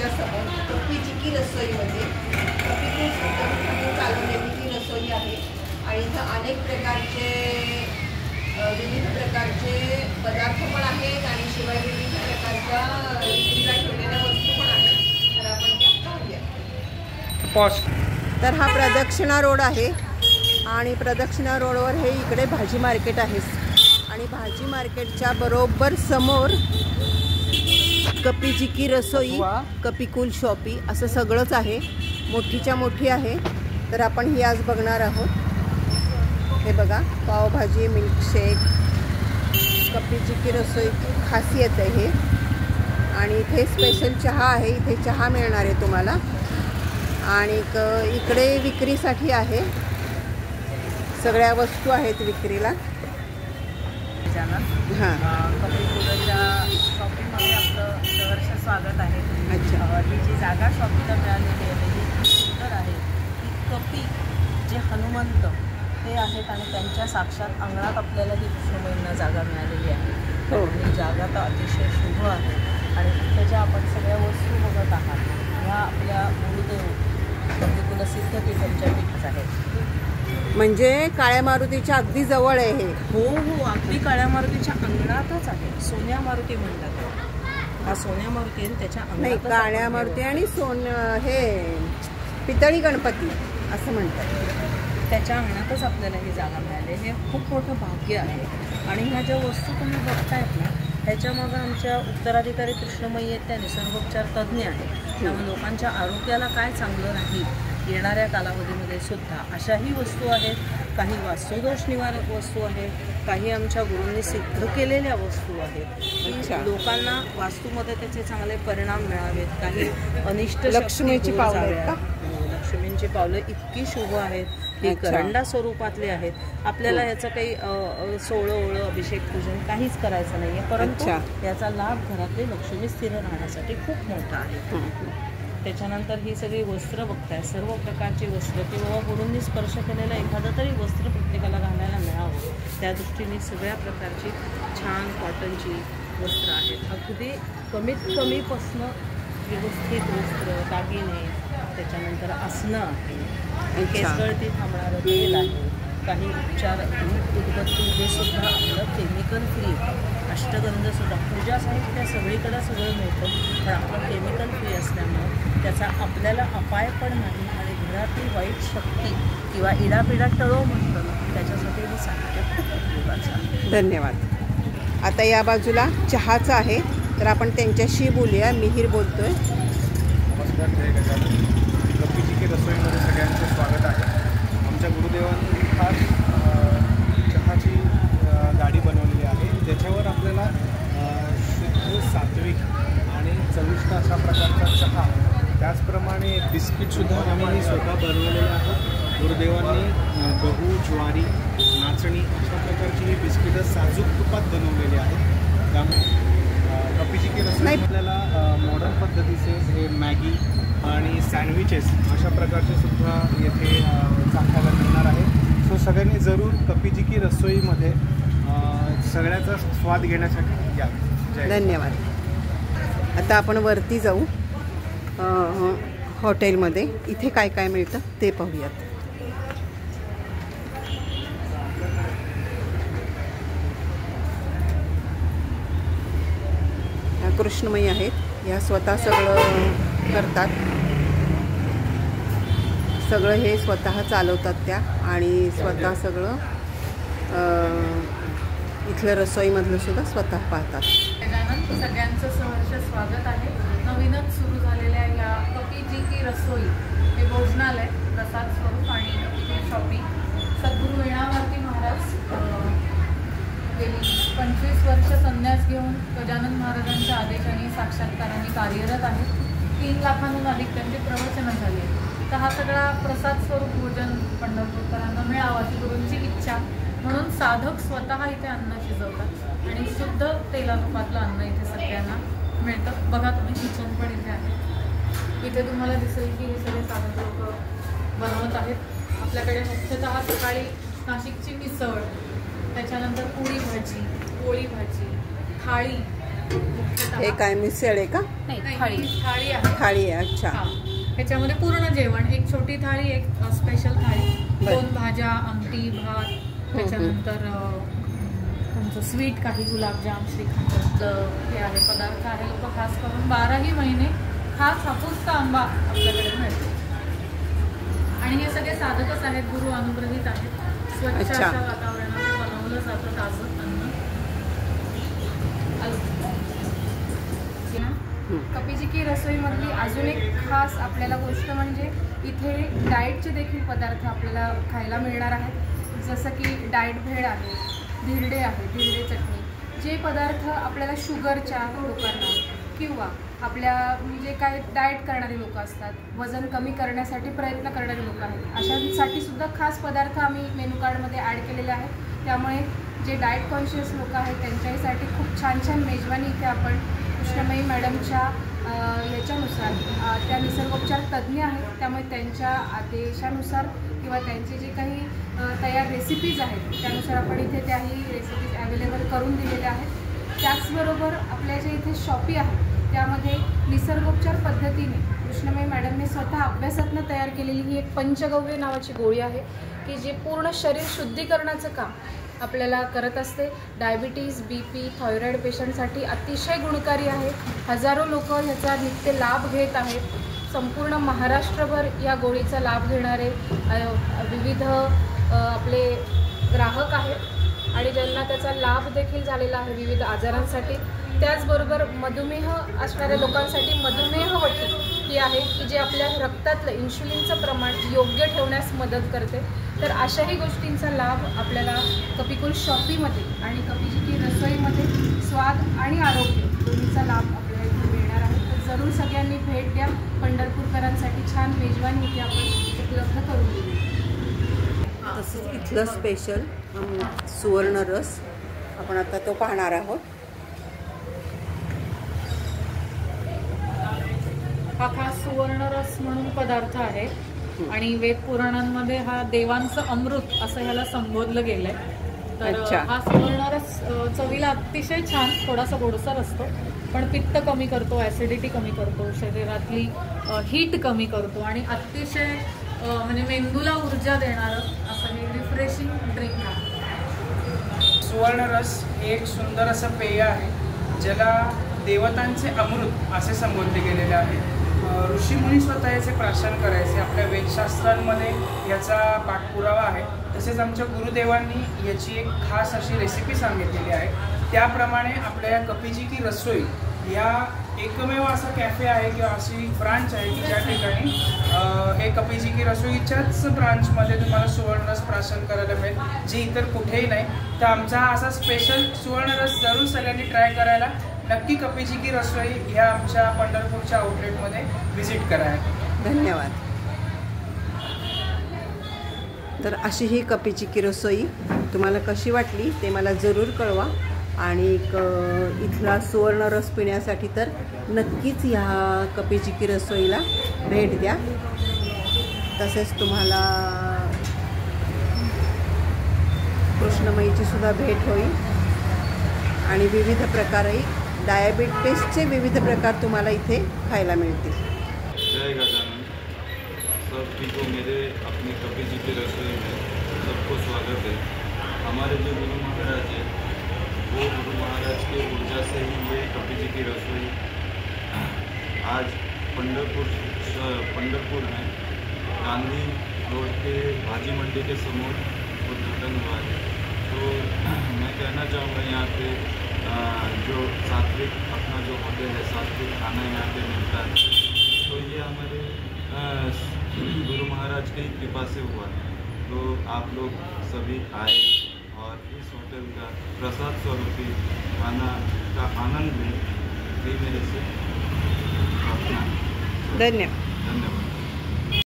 मार्केटच्या समोर कपी चिकी रसोईमध्ये चालवलेली ही रसोई आहे आणि इथं अनेक प्रकारचे विविध प्रकारचे पदार्थ पण आहेत आणि शिवाय विविध प्रकारच्या विक्रीला ठेवलेल्या वस्तू पण आहेत. तर आपण त्या पाहूया. तर हा प्रदक्षिणा रोड आहे आणि प्रदक्षिणा रोडवर हे इकडे भाजी मार्केट आहे आणि भाजी मार्केटच्या बरोबर समोर कपी चिकी रसोई, कपी कूल शॉपी असं सगळंच आहे. मोठीच्या मोठी आहे. तर आपण ही आज बघणार आहोत. हे बघा, पावभाजी, मिल्कशेक, कपी चिकी रसोई खासियत आहे हे. आणि इथे स्पेशल चहा आहे. इथे चहा मिळणार आहे तुम्हाला. आणि इकडे विक्रीसाठी आहे. सगळ्या वस्तू आहेत विक्रीला. हां, कपी कुलच्या शॉपिंगमध्ये आपलं सहर्ष स्वागत आहे. अच्छा. ही जी जागा शॉपिंगला मिळालेली आहे ही खूप सुंदर आहे. ही कपी जे हनुमंत ते आहेत आणि त्यांच्या साक्षात अंगणात आपल्याला ही कृष्णमयींना जागा मिळालेली आहे. हो. ही जागा तर अतिशय शुभ आहे. आणि इथे ज्या आपण सगळ्या वस्तू बघत आहात ह्या आपल्या गुरुदेव कपी कुलसिद्ध पीठांच्या पीठ आहेत. म्हणजे काळ्या मारुतीच्या अगदी जवळ आहे हे. हो हो, अगदी काळ्या मारुतीच्या अंगणातच आहे. सोन्या मारुती म्हणतात. हा सोन्या मारुती आहे त्याच्या नाही, काळ्या मारुती आणि हे पितळी गणपती असं म्हणतात. त्याच्या अंगणातच आपल्याला ही जागा मिळाली. हे खूप मोठं भाग्य आहे. आणि ह्या ज्या वस्तू तुम्ही बघतायत ना ह्याच्यामागं आमच्या उत्तराधिकारी कृष्णमयी आहेत, त्या निसर्गोपचार तज्ज्ञ आहेत. त्यामुळे लोकांच्या आरोग्याला काय चांगलं राहील येणाऱ्या कालावधीमध्ये सुद्धा अशाही वस्तू आहेत. काही वास्तुदोष निवारक वस्तू आहेत. काही आमच्या गुरूंनी सिद्ध केलेल्या वस्तू आहेत की लोकांना वास्तूमध्ये त्याचे चांगले परिणाम मिळावेत. काही अनिष्ट लक्ष्मीची पावलं, लक्ष्मींची पावलं इतकी शुभ आहेत. ही करंडा स्वरूपातले आहेत. आपल्याला याचं काही सोळं ओळं अभिषेक पूजन काहीच करायचं नाही आहे, परंतु याचा लाभ घरातली लक्ष्मी स्थिर राहण्यासाठी खूप मोठा आहे. त्याच्यानंतर ही सगळी वस्त्र बघताय, सर्व प्रकारची वस्त्र किंवा गुरूंनी स्पर्श केलेलं एखादं तरी वस्त्र प्रत्येकाला घालायला मिळावं त्या दृष्टीने सगळ्या प्रकारची छान कॉटनची वस्त्र आहेत. अगदी कमीत कमीपासनं व्यवस्थित वस्त्र, दागिने, त्याच्यानंतर आसनं आहे, केसगळती थांबणारं तेल आहे, काही उपचार उदबत्ती सुद्धा आपलं केमिकल फ्री, अष्टगंधसुद्धा, पूजा साहित्य सगळीकडं सगळं मिळतं. पण आपलं केमिकल फ्री असल्यामुळं त्याचा आपल्याला अपाय पण नाही आणि घरातील वाईट शक्ती किंवा इडापिडा टळो म्हणतो त्याच्यासाठी हे साहित्य खूप उपयोगाचं आहे. धन्यवाद. आता या बाजूला चहाचं आहे तर आपण त्यांच्याशी बोलूया. मिहीर बोलतोय. नमस्कार, जय गजानन. कपी चिकी रसोईमध्ये सगळ्यांचं स्वागत आहे. आमच्या गुरुदेवांनी खास चहाची गाडी बनवलेली आहे ज्याच्यावर आपल्याला शुद्ध, सात्विक आणि चविष्ट अशा प्रकारचा चहा, त्याचप्रमाणे बिस्किटसुद्धा आम्ही स्वतः बनवलेले आहोत. गुरुदेवांनी गहू, ज्वारी, नाचणी अशा प्रकारची ही बिस्किटं साजूक तुपात बनवलेली आहेत. त्यामुळे कपी चिकी रसोई आपल्याला मॉडर्न पद्धतीचे हे मॅगी आणि सँडविचेस अशा प्रकारचे सुद्धा येथे चाखायला मिळणार आहे. सो सगळ्यांनी जरूर कपी चिकी रसोईमध्ये सगळ्याचा स्वाद घेण्यासाठी या. धन्यवाद. आता आपण वरती जाऊ हॉटेलमध्ये. इथे काय काय मिळतं ते पाहूयात. कृष्णमयी आहेत, ह्या स्वतः सगळं करतात. सगळं हे स्वतः चालवतात त्या आणि स्वतः सगळं इथलं रसोईमधलं सुद्धा स्वतः पाहतात. सगळ्यांचं सहर्ष स्वागत आहे. नवीनच सुरू झालेल्या या कपी चिकी रसोई हे भोजनालय, प्रसाद स्वरूप आणि शॉपिंग सद्गुरू वीणामारुती महाराज गेली 25 वर्ष संन्यास घेऊन गजानन महाराजांच्या आदेशाने साक्षात्काराने कार्यरत आहेत. 3 लाखांहून अधिक त्यांची प्रवचनं झाली. तर हा सगळा प्रसाद स्वरूप भोजन पंढरपूरकरांना मिळावा अशी गुरूंची इच्छा म्हणून साधक स्वतः इथे अन्न शिजवतात आणि शुद्ध तेलातुपातलं अन्न इथे सगळ्यांना मिळतं. बघा तुम्ही, किचन पण इथे आहे. इथे तुम्हाला दिसेल की हे सगळे साधक लोक बनवत आहेत. आपल्याकडे मुख्यतः सकाळी नाशिकची मिसळ, त्याच्यानंतर पुरी भाजी, पोळी भाजी, थाळी, मुख्यतः हे काय मिसळ आहे का? नाही, थाळी आहे. थाळी आहे. अच्छा. हा. ह्याच्यामध्ये पूर्ण जेवण, एक छोटी थाळी, एक स्पेशल थाळी, बरं. 2 भाज्या, आमटी, भात, त्याच्यानंतर तुमचं स्वीट, काही गुलाबजाम, श्रीखंड हे आहे पदार्थ आहे. लोक खास करून 12ही महिने खास हापूसचा आंबा आपल्याकडे मिळतो. आणि हे सगळे साधकच आहेत, गुरु अनुग्रहित आहेत. स्वच्छ अच्छा. अशा वातावरणात बनवलं जातं ताजं अन्न. कपीजी की रसोईमधली अजून एक खास आपल्याला गोष्ट म्हणजे इथे डाएटचे देखील पदार्थ आपल्याला खायला मिळणार आहेत. जसं की डाएट भेळ आहे, धिरडे आहे, धिरडे चटणी. जे पदार्थ आपल्याला शुगरच्या लोकांना किंवा आपल्या म्हणजे काय डाएट करणारे लोक असतात, वजन कमी करण्यासाठी प्रयत्न करणारे लोक आहेत, अशांसाठी सुद्धा खास पदार्थ आम्ही मेनू कार्डमध्ये ॲड केलेले आहेत. त्यामुळे जे डाएट कॉन्शियस लोक आहेत त्यांच्यासाठी खूप छान छान मेजवानी इथे आपण कृष्णमयी मॅडमच्या याच्यानुसार, त्या निसर्गोपचार तज्ज्ञ आहेत, त्यामुळे त्यांच्या आदेशानुसार किंवा त्यांचे जे काही तयार रेसिपीज आहेत त्यानुसार आपण इथे त्याही रेसिपीज अवेलेबल करून दिलेल्या आहेत. त्याचबरोबर आपल्या जे इथे शॉपी आहे त्यामध्ये निसर्गोपचार पद्धतीने कृष्णमयी मॅडमने स्वतः अभ्यासातनं तयार केलेली ही एक पंचगव्य नावाची गोळी आहे की जी पूर्ण शरीर शुद्धीकरणाचं काम आपल्याला करत असते. डायबिटीज, BP, थायरॉईड पेशंटसाठी अतिशय गुणकारी आहे. हजारो लोक ह्याचा नित्य लाभ घेत आहेत. संपूर्ण महाराष्ट्रभर या गोळीचा लाभ घेणारे विविध आपले ग्राहक आहेत आणि ज्यांना त्याचा लाभ देखील झालेला आहे विविध आजारांसाठी. त्याचबरोबर मधुमेह असणाऱ्या लोकांसाठी मधुमेहवटी ही आहे की जे आपल्या रक्तातलं इन्शुलिनचं प्रमाण योग्य ठेवण्यास मदत करते. तर अशाही गोष्टींचा लाभ आपल्याला कपिकुल शॉपीमध्ये आणि कपीजी की रसोईमध्ये स्वाद आणि आरोग्य दोन्हीचा लाभ आपल्याला इथे मिळणार आहे. तर जरूर सगळ्यांनी भेट द्या. पंढरपूरकरांसाठी छान मेजवानी इथे आपण उपलब्ध करून दिली. तसंच इथलं स्पेशल सुवर्ण रस आपण आता तो पाहणार आहोत. हा खास सुवर्णरस म्हणून पदार्थ आहे आणि वेद पुराणांमध्ये हा देवांचं अमृत असं ह्याला संबोधलं गेलंय. तर अच्छा. हा सुवर्णरस चवीला अतिशय छान, थोडासा गोडसर असतो, पण पित्त कमी करतो, ॲसिडिटी कमी करतो, शरीरातली हीट कमी करतो आणि अतिशय म्हणजे मेंदूला ऊर्जा देणारं असं हे रिफ्रेशिंग ड्रिंक आहे. सुवर्णरस हे एक सुंदर असं पेय आहे ज्याला देवतांचे अमृत असे संबोधले गेलेले आहे. ऋषीमुनी स्वतः याचे प्राशन करायचे. आपल्या वेदशास्त्रांमध्ये याचा पाठपुरावा आहे. तसेच आमच्या गुरुदेवांनी याची एक खास अशी रेसिपी सांगितलेली आहे. त्याप्रमाणे आपल्या या कपीजी की रसोई या एकमेव असा कॅफे आहे किंवा अशी ब्रांच आहे की ज्या ठिकाणी हे कपीजी की रसोईच्याच ब्रांचमध्ये तुम्हाला सुवर्णरस प्राशन करायला मिळेल, जे इतर कुठेही नाही. तर आमचा असा स्पेशल सुवर्णरस जरूर सगळ्यांनी ट्राय करायला नक्की कपीजी की रसोई ह्या आमच्या पंढरपूरच्या आउटलेटमध्ये व्हिजिट करा. धन्यवाद. तर अशी ही कपीजी की रसोई तुम्हाला कशी वाटली ते मला जरूर कळवा आणि इथला सुवर्ण रस पिण्यासाठी तर नक्कीच ह्या कपीजी की रसोईला भेट द्या. तसेच तुम्हाला कृष्णमयीची सुद्धा भेट होईल आणि विविध प्रकारही डायबिटीसचे विविध प्रकार तुम्हाला इथे खायला मिळतील. जय गजानन. सब को मेरे अपनी कपीजी की रसोई में सबको स्वागत है. हमारे जो गुरु महाराज हैं वो गुरु महाराज के ऊर्जा से ही ये कपीजी की रसोई आज पंढरपुर में गांधी रोड के भाजी मंडी के समूह उद्घाटन हुआ है. तो मैं कहना चाहूँगा यहाँ पे जो सात्विक अपना जो होटल है, सात्विक खाना यहाँ पे मिलता है, तो ये हमारे गुरु महाराज की कृपा से हुआ. तो आप लोग सभी आए और इस होटल का प्रसाद स्वरूपी खाना का आनंद लें. मेरे से धन्यवाद. धन्यवाद.